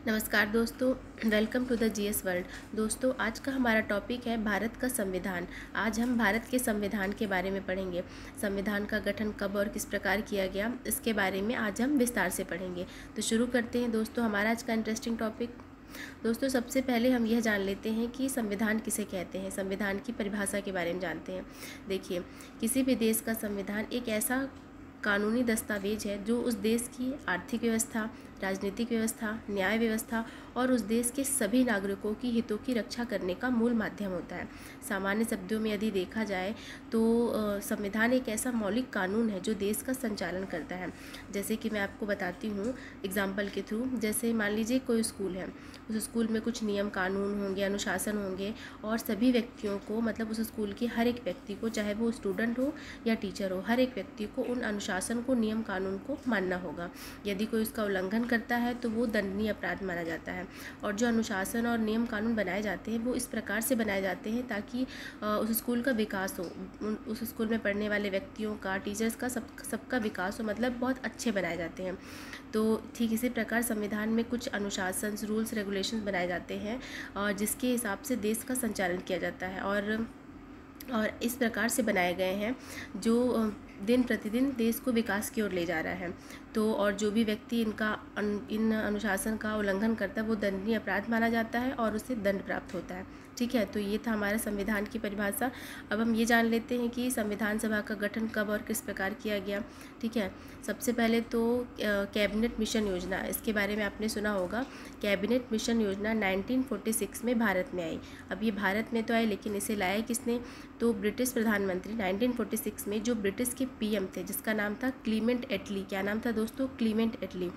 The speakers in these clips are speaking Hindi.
नमस्कार दोस्तों, welcome to the GS world. दोस्तों, आज का हमारा टॉपिक है भारत का संविधान। आज हम भारत के संविधान के बारे में पढ़ेंगे। संविधान का गठन कब और किस प्रकार किया गया, इसके बारे में आज हम विस्तार से पढ़ेंगे। तो शुरू करते हैं दोस्तों हमारा आज का इंटरेस्टिंग टॉपिक। दोस्तों, सबसे पहले हम यह जान लेते हैं कि संविधान किसे कहते हैं। संविधान की परिभाषा के बारे में जानते हैं। देखिए, किसी भी देश का संविधान एक ऐसा कानूनी दस्तावेज है जो उस देश की आर्थिक व्यवस्था, राजनीतिक व्यवस्था, न्याय व्यवस्था और उस देश के सभी नागरिकों की हितों की रक्षा करने का मूल माध्यम होता है। सामान्य शब्दों में यदि देखा जाए तो संविधान एक ऐसा मौलिक कानून है जो देश का संचालन करता है। जैसे कि मैं आपको बताती हूँ एग्जाम्पल के थ्रू। जैसे मान लीजिए कोई स्कूल है, उस स्कूल में कुछ नियम कानून होंगे, अनुशासन होंगे और सभी व्यक्तियों को, मतलब उस स्कूल के हर एक व्यक्ति को, चाहे वो स्टूडेंट हो या टीचर हो, हर एक व्यक्ति को उन अनुशासन को, नियम कानून को मानना होगा। यदि कोई उसका उल्लंघन करता है तो वो दंडनीय अपराध माना जाता है। और जो अनुशासन और नियम कानून बनाए जाते हैं वो इस प्रकार से बनाए जाते हैं ताकि उस स्कूल का विकास हो, उस स्कूल में पढ़ने वाले व्यक्तियों का, टीचर्स का, सबका विकास हो, मतलब बहुत अच्छे बनाए जाते हैं। तो ठीक इसी प्रकार संविधान में कुछ अनुशासन, रूल्स, रेगुलेशंस बनाए जाते हैं और जिसके हिसाब से देश का संचालन किया जाता है और इस प्रकार से बनाए गए हैं जो दिन प्रतिदिन देश को विकास की ओर ले जा रहा है। तो और जो भी व्यक्ति इन अनुशासन का उल्लंघन करता है वो दंडनीय अपराध माना जाता है और उसे दंड प्राप्त होता है। ठीक है, तो ये था हमारा संविधान की परिभाषा। अब हम ये जान लेते हैं कि संविधान सभा का गठन कब और किस प्रकार किया गया। ठीक है, सबसे पहले तो कैबिनेट मिशन योजना, इसके बारे में आपने सुना होगा। कैबिनेट मिशन योजना 1946 में भारत में आई। अब ये भारत में तो आई, लेकिन इसे लाया किसने? तो ब्रिटिश प्रधानमंत्री 1946 में जो ब्रिटिश के पीएम थे, जिसका नाम था क्लीमेंट एटली। क्या नाम था दोस्तों? क्लीमेंट एटली।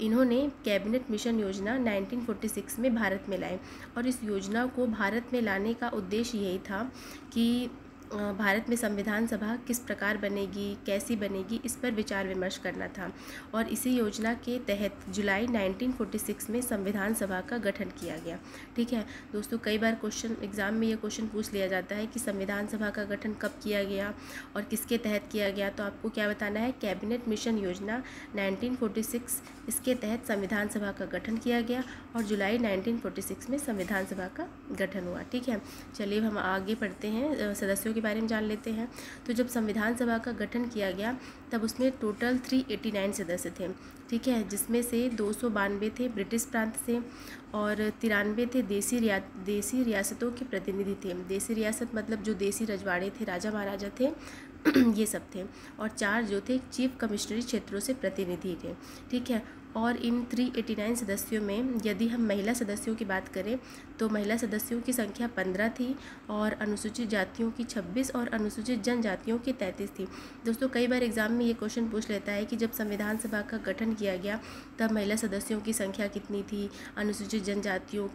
इन्होंने कैबिनेट मिशन योजना 1946 में भारत में लाई और इस योजना को भारत में लाने का उद्देश्य यही था कि भारत में संविधान सभा किस प्रकार बनेगी, कैसी बनेगी, इस पर विचार विमर्श करना था। और इसी योजना के तहत जुलाई 1946 में संविधान सभा का गठन किया गया। ठीक है दोस्तों, कई बार एग्ज़ाम में ये क्वेश्चन पूछ लिया जाता है कि संविधान सभा का गठन कब किया गया और किसके तहत किया गया। तो आपको क्या बताना है? कैबिनेट मिशन योजना 1946, इसके तहत संविधान सभा का गठन किया गया और जुलाई 1946 में संविधान सभा का गठन हुआ। ठीक है, चलिए हम आगे बढ़ते हैं, सदस्यों के बारे में जान लेते हैं। तो जब संविधान सभा का गठन किया गया तब उसमें टोटल 389 सदस्य थे। ठीक है, जिसमें से 292 थे ब्रिटिश प्रांत से और 93 थे देसी रियासतों के प्रतिनिधि थे। देसी रियासत मतलब जो देसी रजवाड़े थे, राजा महाराजा थे ये सब थे। और 4 जो थे चीफ कमिश्नरी क्षेत्रों से प्रतिनिधि थे। ठीक है, और इन 389 सदस्यों में यदि हम महिला सदस्यों की बात करें तो महिला सदस्यों की संख्या 15 थी और अनुसूचित जातियों की 26 और अनुसूचित जनजातियों की 33 थी। दोस्तों, कई बार एग्जाम में ये क्वेश्चन पूछ लेता है कि जब संविधान सभा का गठन किया गया तब महिला सदस्यों की संख्या कितनी थी, अनुसूचित जातियों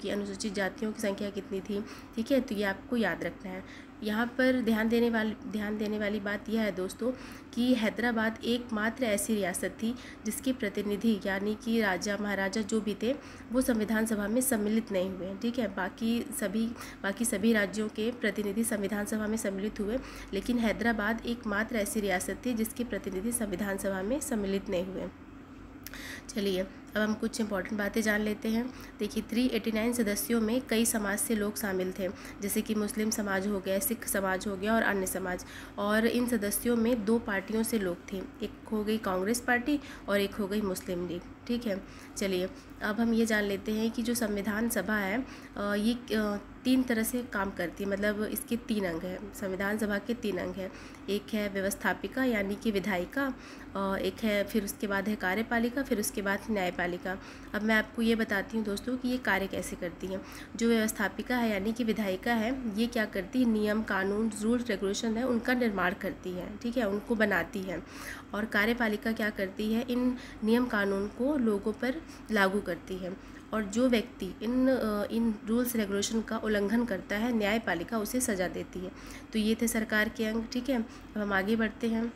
की संख्या कितनी थी। ठीक है, तो ये आपको याद रखना है। यहाँ पर ध्यान देने वाली बात यह है दोस्तों कि हैदराबाद एकमात्र ऐसी रियासत थी जिसके प्रतिनिधि यानी कि राजा महाराजा जो भी थे वो संविधान सभा में सम्मिलित नहीं हुए। ठीक है, बाकी सभी राज्यों के प्रतिनिधि संविधान सभा में सम्मिलित हुए, लेकिन हैदराबाद एकमात्र ऐसी रियासत थी जिसके प्रतिनिधि संविधान सभा में सम्मिलित नहीं हुए। चलिए अब हम कुछ इंपॉर्टेंट बातें जान लेते हैं। देखिए, 389 सदस्यों में कई समाज से लोग शामिल थे, जैसे कि मुस्लिम समाज हो गया, सिख समाज हो गया और अन्य समाज। और इन सदस्यों में 2 पार्टियों से लोग थे, एक हो गई कांग्रेस पार्टी और एक हो गई मुस्लिम लीग। ठीक है, चलिए अब हम ये जान लेते हैं कि जो संविधान सभा है ये 3 तरह से काम करती है, मतलब इसके 3 अंग हैं। संविधान सभा के 3 अंग हैं। एक है व्यवस्थापिका यानी कि विधायिका, एक है, फिर उसके बाद है कार्यपालिका, फिर उसके बाद न्यायपालिका। अब मैं आपको ये बताती हूँ दोस्तों कि ये कार्य कैसे करती हैं। जो व्यवस्थापिका है यानी कि विधायिका है, ये क्या करती है? नियम कानून, रूल्स, रेगुलेशन है उनका निर्माण करती है। ठीक है, उनको बनाती है। और कार्यपालिका क्या करती है? इन नियम कानून को लोगों पर लागू करती है। और जो व्यक्ति इन रूल्स रेगुलेशन का उल्लंघन करता है, न्यायपालिका उसे सज़ा देती है। तो ये थे सरकार के अंग। ठीक है, अब हम आगे बढ़ते हैं।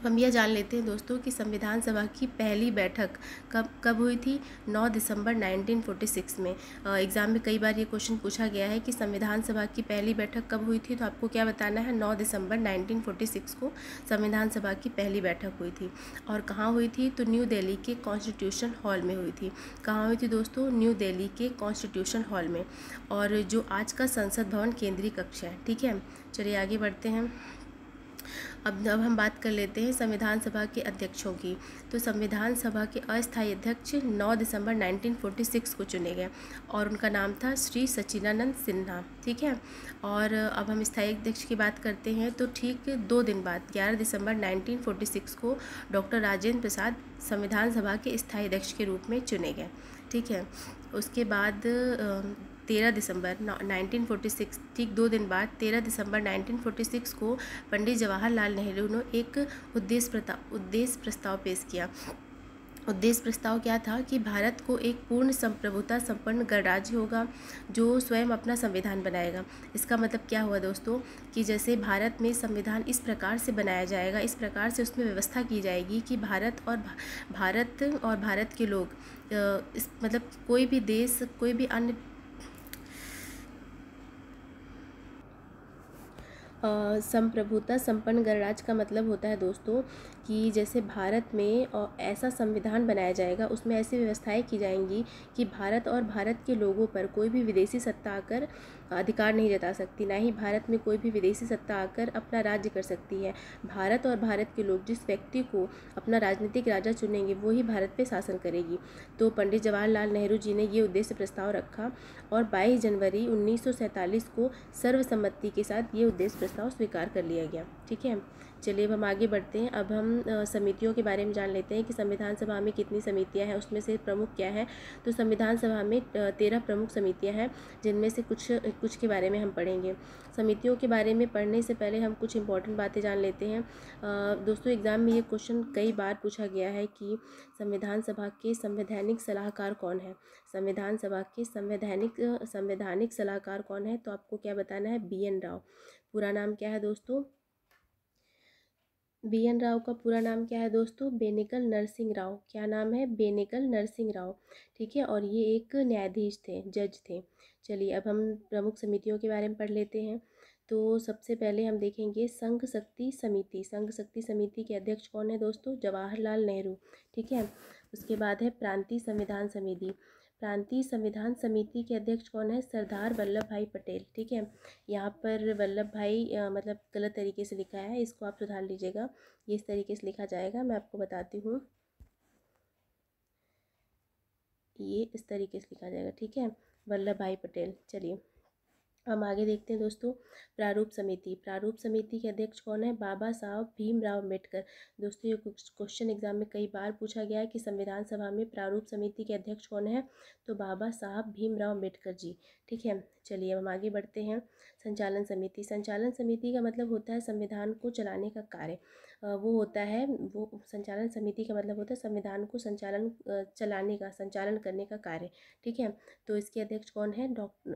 हम यह जान लेते हैं दोस्तों कि संविधान सभा की पहली बैठक कब कब हुई थी। 9 दिसंबर 1946 में। एग्ज़ाम में कई बार ये क्वेश्चन पूछा गया है कि संविधान सभा की पहली बैठक कब हुई थी, तो आपको क्या बताना है, 9 दिसंबर 1946 को संविधान सभा की पहली बैठक हुई थी। और कहाँ हुई थी, तो न्यू दिल्ली के कॉन्स्टिट्यूशन हॉल में हुई थी। कहाँ हुई थी दोस्तों, न्यू दिल्ली के कॉन्स्टिट्यूशन हॉल में, और जो आज का संसद भवन केंद्रीय कक्ष है। ठीक है, चलिए आगे बढ़ते हैं। अब हम बात कर लेते हैं संविधान सभा के अध्यक्षों की। तो संविधान सभा के अस्थायी अध्यक्ष 9 दिसंबर 1946 को चुने गए, और उनका नाम था श्री सच्चिदानंद सिन्हा। ठीक है, और अब हम स्थायी अध्यक्ष की बात करते हैं। तो ठीक 2 दिन बाद 11 दिसंबर 1946 को डॉक्टर राजेंद्र प्रसाद संविधान सभा के स्थायी अध्यक्ष के रूप में चुने गए। ठीक है, उसके बाद 13 दिसंबर 1946, ठीक 2 दिन बाद 13 दिसंबर 1946 को पंडित जवाहरलाल नेहरू ने एक उद्देश्य प्रस्ताव पेश किया। उद्देश्य प्रस्ताव क्या था कि भारत को एक पूर्ण संप्रभुता संपन्न गणराज्य होगा जो स्वयं अपना संविधान बनाएगा। इसका मतलब क्या हुआ दोस्तों, कि जैसे भारत में संविधान इस प्रकार से बनाया जाएगा, इस प्रकार से उसमें व्यवस्था की जाएगी कि भारत के लोग इस मतलब कोई भी देश, कोई भी अन्य संप्रभुता संपन्न गणराज्य का मतलब होता है दोस्तों कि जैसे भारत में ऐसा संविधान बनाया जाएगा, उसमें ऐसी व्यवस्थाएं की जाएंगी कि भारत और भारत के लोगों पर कोई भी विदेशी सत्ता आकर अधिकार नहीं जता सकती, ना ही भारत में कोई भी विदेशी सत्ता आकर अपना राज्य कर सकती है। भारत और भारत के लोग जिस व्यक्ति को अपना राजनीतिक राजा चुनेंगे वो ही भारत पे शासन करेगी। तो पंडित जवाहरलाल नेहरू जी ने ये उद्देश्य प्रस्ताव रखा, और 22 जनवरी 1947 को सर्वसम्मति के साथ ये उद्देश्य प्रस्ताव स्वीकार कर लिया गया। ठीक है, चलिए अब हम आगे बढ़ते हैं। अब हम समितियों के बारे में जान लेते हैं कि संविधान सभा में कितनी समितियां हैं, उसमें से प्रमुख क्या है। तो संविधान सभा में 13 प्रमुख समितियां हैं, जिनमें से कुछ के बारे में हम पढ़ेंगे। समितियों के बारे में पढ़ने से पहले हम कुछ इंपॉर्टेंट बातें जान लेते हैं। दोस्तों एग्ज़ाम में ये क्वेश्चन कई बार पूछा गया है कि संविधान सभा के संवैधानिक सलाहकार कौन है। संविधान सभा के संवैधानिक सलाहकार कौन है, तो आपको क्या बताना है, BN राव। पूरा नाम क्या है दोस्तों, BN राव का पूरा नाम क्या है दोस्तों, बेनेगल नरसिंह राव। क्या नाम है, बेनेगल नरसिंह राव। ठीक है, और ये एक न्यायाधीश थे, जज थे। चलिए अब हम प्रमुख समितियों के बारे में पढ़ लेते हैं। तो सबसे पहले हम देखेंगे संघ शक्ति समिति। संघ शक्ति समिति के अध्यक्ष कौन है दोस्तों, जवाहरलाल नेहरू। ठीक है, उसके बाद है प्रांतीय संविधान समिति। प्रांतीय संविधान समिति के अध्यक्ष कौन है, सरदार वल्लभ भाई पटेल। ठीक है, यहाँ पर वल्लभ भाई मतलब गलत तरीके से लिखा है, इसको आप सुधार लीजिएगा। ये इस तरीके से लिखा जाएगा, मैं आपको बताती हूँ, ये इस तरीके से लिखा जाएगा। ठीक है, वल्लभ भाई पटेल। चलिए हम आगे देखते हैं दोस्तों, प्रारूप समिति। प्रारूप समिति के अध्यक्ष कौन है, बाबा साहब भीमराव अम्बेडकर। दोस्तों ये क्वेश्चन एग्जाम में कई बार पूछा गया है कि संविधान सभा में प्रारूप समिति के अध्यक्ष कौन है, तो बाबा साहब भीमराव अम्बेडकर जी। ठीक है, चलिए अब हम आगे बढ़ते हैं। संचालन समिति। संचालन समिति का मतलब होता है संविधान को चलाने का कार्य। वो होता है, वो संचालन समिति का मतलब होता है संविधान को संचालन करने का कार्य। ठीक है, तो इसके अध्यक्ष कौन है,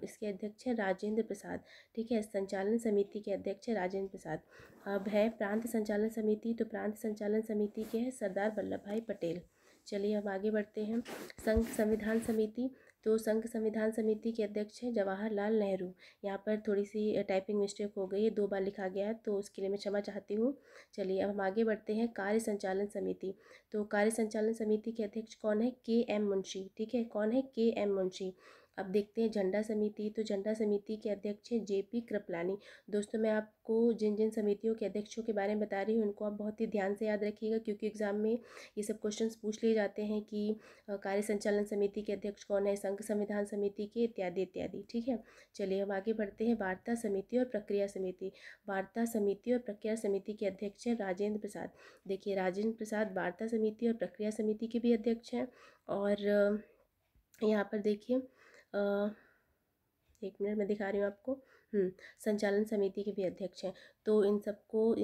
इसके अध्यक्ष है राजेंद्र प्रसाद। ठीक है, संचालन समिति के अध्यक्ष है राजेंद्र प्रसाद। अब है प्रांत संचालन समिति। तो प्रांत संचालन समिति के है सरदार वल्लभ भाई पटेल। चलिए हम आगे बढ़ते हैं। संघ संविधान समिति। तो संघ संविधान समिति के अध्यक्ष हैं जवाहरलाल नेहरू। यहाँ पर थोड़ी सी टाइपिंग मिस्टेक हो गई है, 2 बार लिखा गया है, तो उसके लिए मैं क्षमा चाहती हूँ। चलिए अब हम आगे बढ़ते हैं। कार्य संचालन समिति। तो कार्य संचालन समिति के अध्यक्ष कौन है, KM मुंशी। ठीक है, कौन है, KM मुंशी। अब देखते हैं झंडा समिति। तो झंडा समिति के अध्यक्ष है JP कृपलानी। दोस्तों मैं आपको जिन जिन समितियों के अध्यक्षों के बारे में बता रही हूँ उनको आप बहुत ही ध्यान से याद रखिएगा, क्योंकि एग्जाम में ये सब क्वेश्चंस पूछ लिए जाते हैं कि कार्य संचालन समिति के अध्यक्ष कौन है, संघ संविधान समिति के, इत्यादि इत्यादि। ठीक है, चलिए हम आगे बढ़ते हैं। वार्ता समिति और प्रक्रिया समिति। वार्ता समिति और प्रक्रिया समिति के अध्यक्ष हैं राजेंद्र प्रसाद। देखिए राजेंद्र प्रसाद वार्ता समिति और प्रक्रिया समिति के भी अध्यक्ष हैं। और यहाँ पर देखिए 1 मिनट मैं दिखा रही हूँ आपको। संचालन समिति के भी अध्यक्ष हैं। तो इन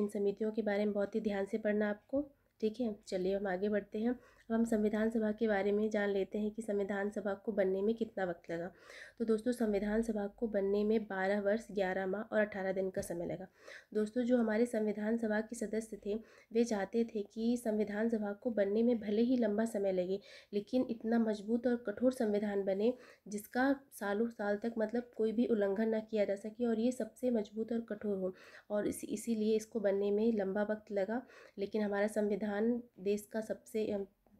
समितियों के बारे में बहुत ही ध्यान से पढ़ना आपको। ठीक है, चलिए हम आगे बढ़ते हैं। हम संविधान सभा के बारे में जान लेते हैं कि संविधान सभा को बनने में कितना वक्त लगा। तो दोस्तों संविधान सभा को बनने में 12 वर्ष 11 माह और 18 दिन का समय लगा। दोस्तों जो हमारे संविधान सभा के सदस्य थे वे चाहते थे कि संविधान सभा को बनने में भले ही लंबा समय लगे लेकिन इतना मजबूत और कठोर संविधान बने जिसका सालों साल तक मतलब कोई भी उल्लंघन ना किया जा सके और ये सबसे मजबूत और कठोर हो, और इसीलिए इसको बनने में लंबा वक्त लगा। लेकिन हमारा संविधान देश का सबसे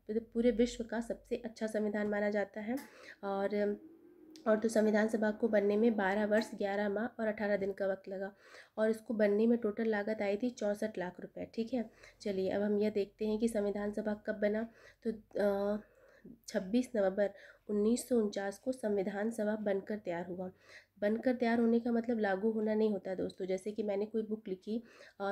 पूरे विश्व का सबसे अच्छा संविधान माना जाता है। और तो संविधान सभा को बनने में 12 वर्ष 11 माह और 18 दिन का वक्त लगा और इसको बनने में टोटल लागत आई थी 64 लाख रुपए। ठीक है, चलिए अब हम यह देखते हैं कि संविधान सभा कब बना। तो 26 नवंबर 1949 को संविधान सभा बनकर तैयार हुआ। बनकर तैयार होने का मतलब लागू होना नहीं होता दोस्तों। जैसे कि मैंने कोई बुक लिखी,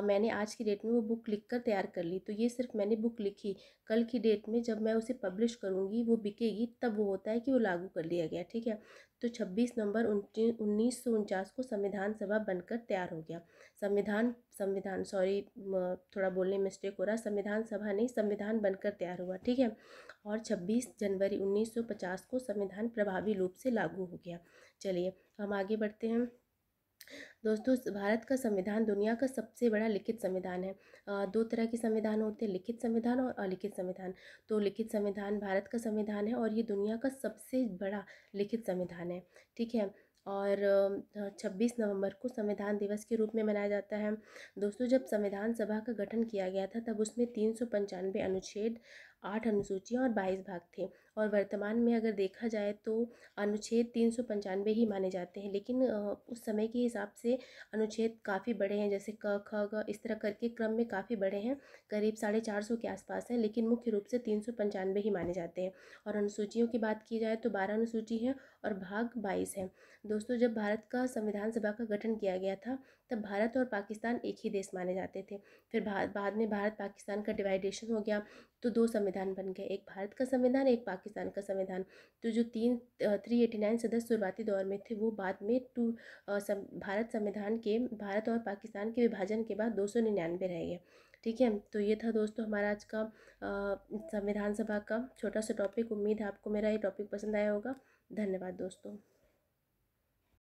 मैंने आज की डेट में वो बुक लिख कर तैयार कर ली, तो ये सिर्फ मैंने बुक लिखी, कल की डेट में जब मैं उसे पब्लिश करूँगी वो बिकेगी तब वो होता है कि वो लागू कर लिया गया। ठीक है, तो 26 नवंबर 1949 को संविधान सभा बनकर तैयार हो गया। संविधान संविधान सॉरी थोड़ा बोलने में मिस्टेक हो रहा, संविधान सभा नहीं संविधान बनकर तैयार हुआ। ठीक है, और 26 जनवरी 1950 को संविधान प्रभावी रूप से लागू हो गया। चलिए हम आगे बढ़ते हैं। दोस्तों भारत का संविधान दुनिया का सबसे बड़ा लिखित संविधान है। दो तरह के संविधान होते हैं, लिखित संविधान और अलिखित संविधान। तो लिखित संविधान भारत का संविधान है और ये दुनिया का सबसे बड़ा लिखित संविधान है। ठीक है, और 26 नवंबर को संविधान दिवस के रूप में मनाया जाता है। दोस्तों जब संविधान सभा का गठन किया गया था तब उसमें 395 अनुच्छेद, 8 अनुसूचियाँ और 22 भाग थे। और वर्तमान में अगर देखा जाए तो अनुच्छेद 395 ही माने जाते हैं, लेकिन उस समय के हिसाब से अनुच्छेद काफ़ी बड़े हैं, जैसे क ख ग इस तरह करके क्रम में काफ़ी बड़े हैं, करीब 450 के आसपास हैं, लेकिन मुख्य रूप से 395 ही माने जाते हैं। और अनुसूचियों की बात की जाए तो 12 अनुसूची है और भाग 22 हैं। दोस्तों जब भारत का संविधान सभा का गठन किया गया था तब भारत और पाकिस्तान एक ही देश माने जाते थे। फिर बाद में भारत पाकिस्तान का डिवाइडेशन हो गया तो दो संविधान बन गए, एक भारत का संविधान एक पाकिस्तान का संविधान। तो जो 389 सदस्य शुरुआती दौर में थे वो बाद में भारत संविधान के भारत और पाकिस्तान के विभाजन के बाद 299 रह गए। ठीक है, तो ये था दोस्तों हमारा आज का संविधान सभा का छोटा सा टॉपिक। उम्मीद है आपको मेरा ये टॉपिक पसंद आया होगा। धन्यवाद दोस्तों।